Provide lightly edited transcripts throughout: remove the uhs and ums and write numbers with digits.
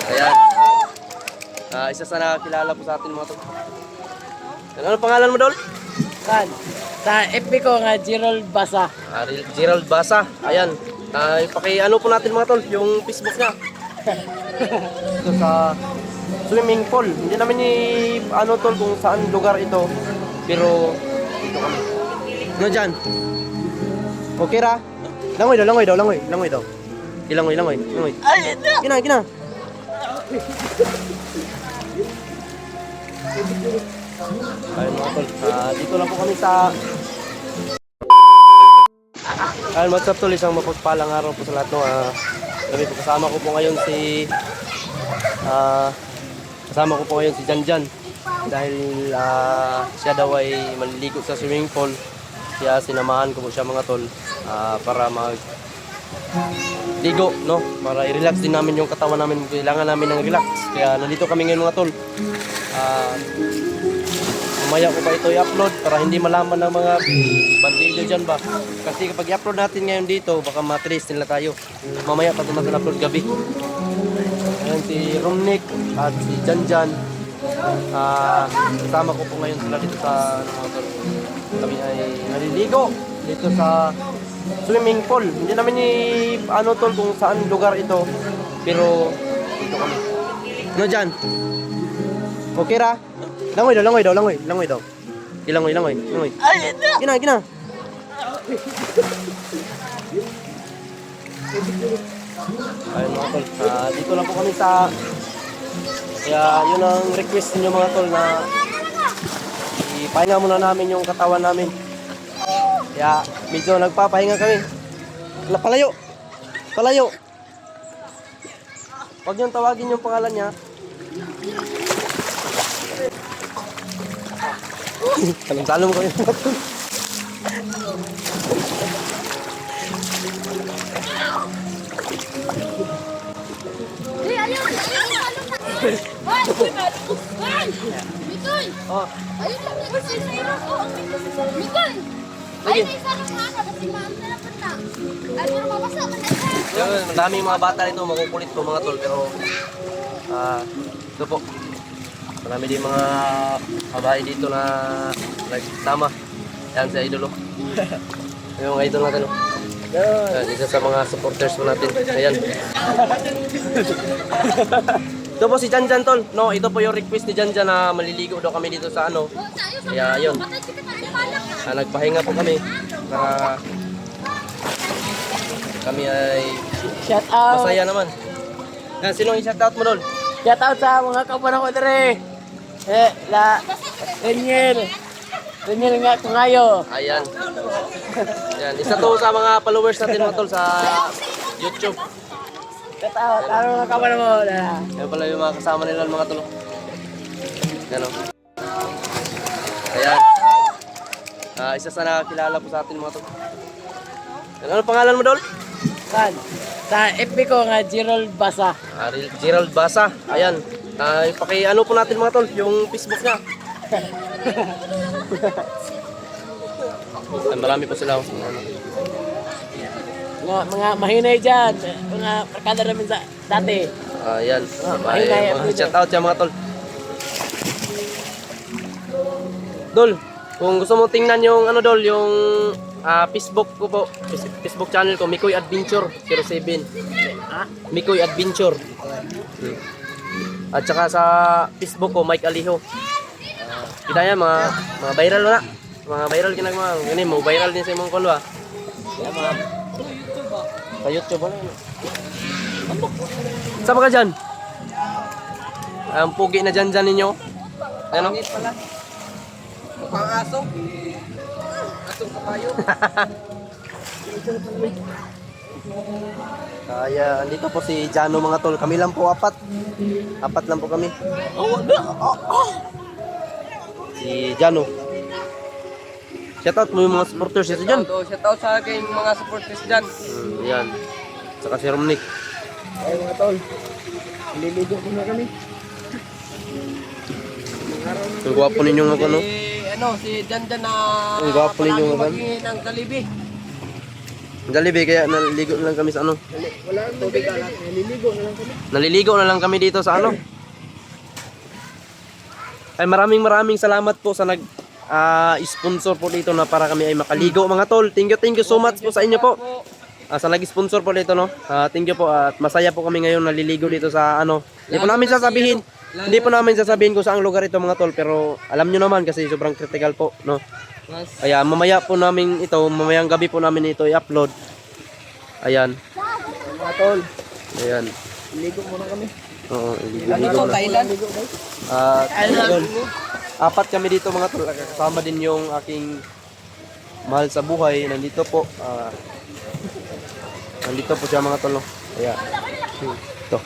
Ayan. Isa sa nakakilala po sa atin mga tol. Ano pangalan mo, Dol? Kan? Sa FB ko nga, Gerald Basa. Gerald Basa. Ayan. Paki-ano po natin mga tol, yung Facebook niya. Ito sa swimming pool. Hindi namin ano tol kung saan lugar ito. Pero dito kami. Ano dyan? Okay ra? Langoy daw, langoy daw, langoy. Langoy daw. Langoy, langoy, langoy. Ay, Gina, gina. Ayun mga tol, dito lang po kami sa ayun, what's up tol, isang mapagpalang araw po sa lahat no. Gabi po kasama ko po ngayon si Janjan dahil siya daw ay maliligo sa swimming pool, kaya sinamahan ko po siya mga tol para mag ligo, no? Para i-relax din namin yung katawan namin. Kailangan namin ng relax. Kaya nandito kami ngayon mga tol. Mamaya ko pa ito i-upload para hindi malaman ng mga bandido dyan ba. Kasi kapag i-upload natin ngayon dito, baka matrace nila tayo. Mamaya pa ito natin upload gabi. Ayan si Romnick at si Janjan. Kasama ko po ngayon sila dito sa mga tol. Kami ay naliligo dito sa swimming pool. Hindi namin ano tol kung saan lugar ito. Pero dito kami. Ano dyan? Okay ra? Langoy daw, langoy daw, langoy. Langoy daw. Langoy, langoy, langoy. ay, Gina, gina. Ayun mga tol. Dito lang po kami sa kaya yun ang request niyo mga tol na ipahinga muna namin yung katawan namin. Kaya medyo nagpapahinga kami. Palayo! Palayo! Huwag niyong tawagin yung pangalan niya. Talong-talong ko yun. Mikoy! Oh, Ayun lang, Mikoy! Mikoy! Ayun, may sarap nga ka, kasi maam na naman na. Ay, pero mabasa man na siya. yun, madaming mga bata rito, makukulit ko mga tol, pero ito po. Marami din mga babae dito na nagsama. Yan si Idolo. Yung idol natin. Yan, isa sa mga supporters mo natin. Ayan. Ito po si Janjan tol. No, ito po yung request ni Janjan na maliligo daw kami dito sa ano. Kaya yun. Nagpahinga po kami para kami ay shout out. masaya naman. Yan, sinong i-shout out mo doon? Shout out sa mga kapanan ko dire. Daniel. Daniel nga kungayo. Ayan. Yan, isa to sa mga followers natin mga tol sa YouTube. Shout out. Taro mga kapanan mo. Yan pala yung mga kasama nila mga tol. Yan o. Ayan. Isa sa nakakilala po sa atin mga tol. Yan, ano pangalan mo, Dol? Kan? Sa FB ko nga, Gerald Basa. Gerald Basa. Ayan. Paki-ano po natin mga tol, yung Facebook niya. Ay, marami po sila. Mga mahinay dyan. Mga barkada namin sa dati. Ayan. Mahinay. Shout out yan mga tol. Dol, kung gusto mo tingnan yung ano Dol, yung Facebook ko po, Facebook channel ko, Mikoy Adventure 07. Mikoy Adventure. At saka sa Facebook ko, Mike Aliho. Kita yan, mga viral na. Mga viral kinagma. Ganyan, mo viral din sa imong kulwa. Sa YouTube wala yun. Saan ka dyan? Ang pugi na dyan ninyo. Ano? Mukhang aso. Asong kapayo. Kaya andito po si Jano mga tol. Kami lang po apat. Apat lang po kami. Si Jano. Shoutout mo yung mga supporters dito dyan. Shout out sa aking mga supporters dyan. Yan. Saka si Romnick. Ay mga tol. Liligo ko na kami. Ang gwapo ninyong mga ano. Si Janjan na Ang gwapo ninyo mga maghingi ng kalibi. Jollibee, kaya naliligo na lang kami sa ano. Wala nang tubig alat. Naliligo na lang kami. Naliligo na lang kami dito sa ano. Ay maraming salamat po sa sponsor po dito na para kami ay makaligo mga tol. Thank you so much po sa inyo po. Sa nag-sponsor po dito no. Thank you po at masaya po kami ngayon naliligo dito sa ano. Hindi po namin sasabihin. Hindi po namin sasabihin kung saang lugar ito mga tol, pero alam nyo naman kasi sobrang critical po no. Kaya mamaya po namin ito, mamayang gabi po namin ito i-upload. Ayan. Mga tol, Ayan. ligo muna kami. Oo, Ano to, Thailand? yun. Apat kami dito mga tol. Kasama din yung aking mahal sa buhay. Nandito po. Nandito po siya mga tol. No? Ayan. Ito.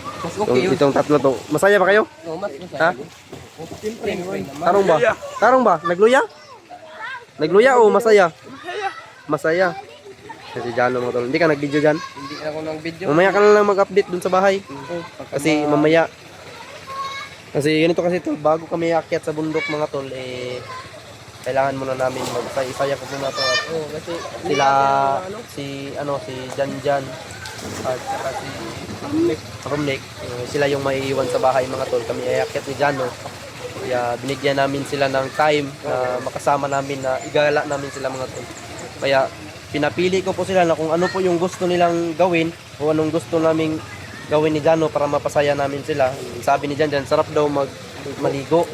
Itong tatlo to. Masaya ba kayo? Ha? Tarong ba? Tarong ba? Nagluya? Nagluya o masaya? Masaya. Kasi Jano mga tol. Hindi ka nag-video dyan? Hindi ako ng video. Mamaya ka na lang mag-update dun sa bahay. Kasi mamaya. Kasi ganito kasi tol, bago kami aakyat sa bundok mga tol, kailangan muna namin mag-isaya ko muna to. Kasi Sila, si Janjan, at saka si Romnick, sila yung maiiwan sa bahay mga tol. Kami aakyat ni Jano. Kaya binigyan namin sila ng time na makasama namin na igala namin sila mga tol. Kaya pinapili ko po sila na kung ano po yung gusto nilang gawin o anong gusto naming gawin ni Jano para mapasaya namin sila. Sabi ni Janjan, sarap daw maligo.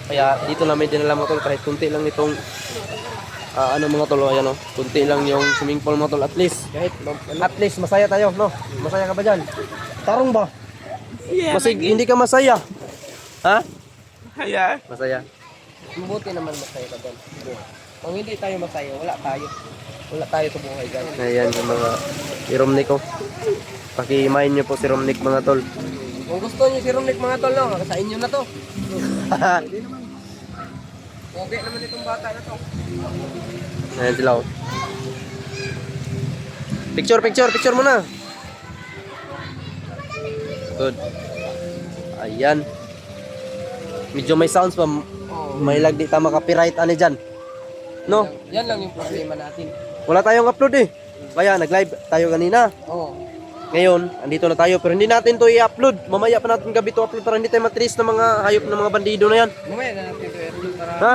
Kaya dito namin dinala mga tol kahit kunti lang itong mga tol, ayan o. Kunti lang yung swimming pool mga tol. At least masaya tayo, no? Masaya ka ba dyan? Tarong ba? Hindi ka masaya. Ha? Masaya. mabuti naman masaya ka doon. Kung hindi tayo masaya, wala tayo. Wala tayo sa buhay dyan. Ayan yung mga si Romnick ko. Pakimain nyo po si Romnick mga tol. Kung gusto niyo si Romnick mga tol, no, sa inyo na to. Okay naman itong bata na to. Ayan sila oh. Picture muna. Good. Ayan. Medyo may sounds pa. May lagdi tama copyright ani dyan. No? Yan lang yung problema natin. Wala tayong upload eh. Kaya nag-live tayo kanina. Oo. Ngayon, andito na tayo pero hindi natin to i-upload. Mamaya pa natin gabi to upload para hindi tayo matiris ng mga hayop ng mga bandido na yan. Mamaya na natin ito i-upload para... Ha?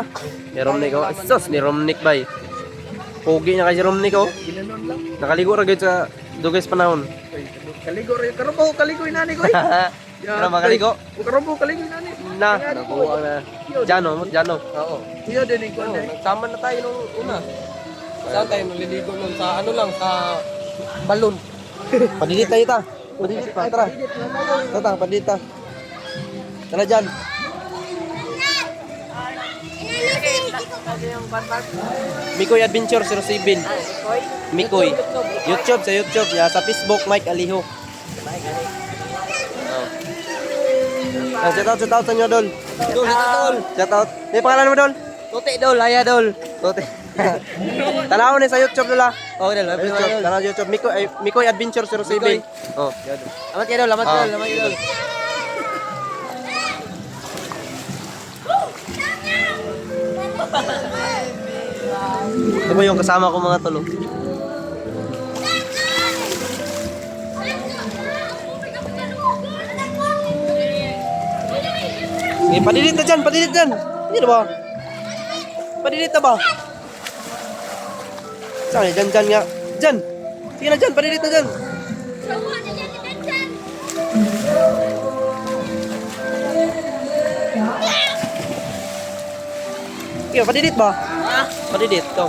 Ni Romnick oh. Sos, ni Romnick bay. Pogi niya kay si Romnick oh. Ginanon lang. Nakaligo ra gyud sa dugay sa panahon. Kaligo rin. Karubo, kaligo yung nani ko eh. Ano makaligo? Karubo, kaligo yung nani. Na, nabuwa na. Jano. Oo. Iyo din ko. Nagsama na tayo nung una. Saan tayo naliligo nun? Sa ano lang, sa balon. Padidit tayo ta. Padidit pa, tara. Tara, padidit ta. Tara dyan. Mikoy Adventure 07. Mikoy. YouTube, sa YouTube. Ya, sa Facebook, Mike Aliho. Shout out sa inyo, Dol. Shout out. May pangalan mo, Dol? Tuti dol, haya dol. Tote. Tanaw ni sa YouTube nila. Oh, dol. YouTube. Tanaw YouTube. Mikoy Adventure 07. Oh, yan. Lamat kayo dol, lamat kayo dol. Ito ba yung kasama ko mga tolo? Padidit na dyan. Hindi na ba? Padidit na ba? Saan yan? Dyan nga. Dyan. Sige na dyan, padidit na dyan. Sige, padidit ba? Padidit, ito.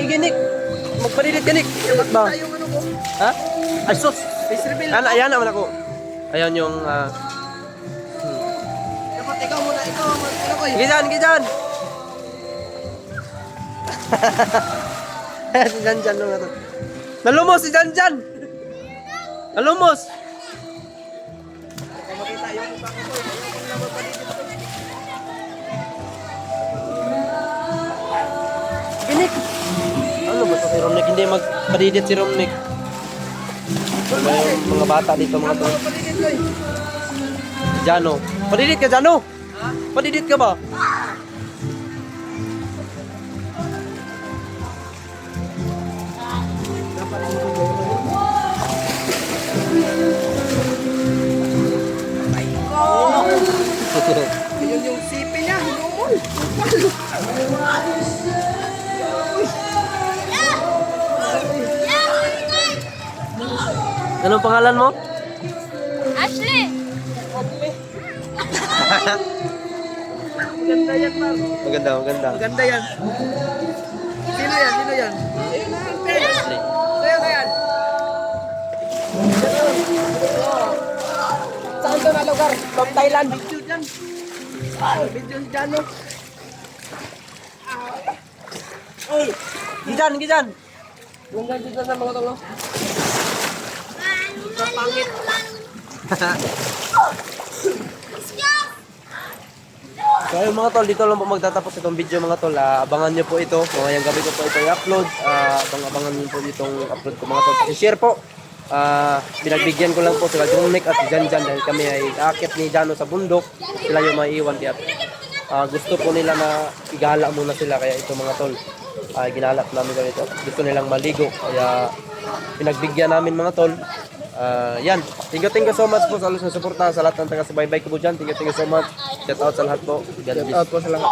Ginik. Magpadidit ka, Nick. Dapat ba? Ha? Ay, sus. Ayan naman ako. Ayan yung... Dapat ikaw muna, ano ko Sige dyan. Si Janjan lang natin. Nalumos si Janjan! Nalumos! makita yung mukha ko. Ginik! Ano ba ito si Romnick? Hindi magpadidit si Romnick. Ano ba yung mga bata dito mga to? Paligid ko eh. Jano. Padidit ka, Jano? Padidit ka ba? Ayun yung sipi niya, hinumol. Anong pangalan mo? Ashley! Maganda yan, Mar. Maganda, maganda. Maganda yan. Sino yan? Sino yan? Ayun na, Ted. Sino yan? Saan to na lugar? From Thailand. Video dyan. Video si Jano. Gijan, Gijan. Ganda dito sa mga tolo. Kapangit. So ayun mga tol, dito lang po magtatapos itong video mga tol. Abangan nyo po ito. Ngayong gabi ko po ito i-upload. Abangan nyo po itong upload ko mga tol. I-share po. Binagbigyan ko lang po sila Jungmek at Janjan dahil kami ay aakit ni Jano sa bundok. Sila yung maiiwan kaya gusto po nila na igala muna sila kaya ito mga tol. Ginalak namin ganito. Gusto nilang maligo kaya pinagbigyan namin mga tol. Yan. Thank you so much po sa alos na suporta sa lahat ng taga-subaybay ko po dyan. Thank you so much. Shout out sa lahat po. God bless. Shout out po sa lahat.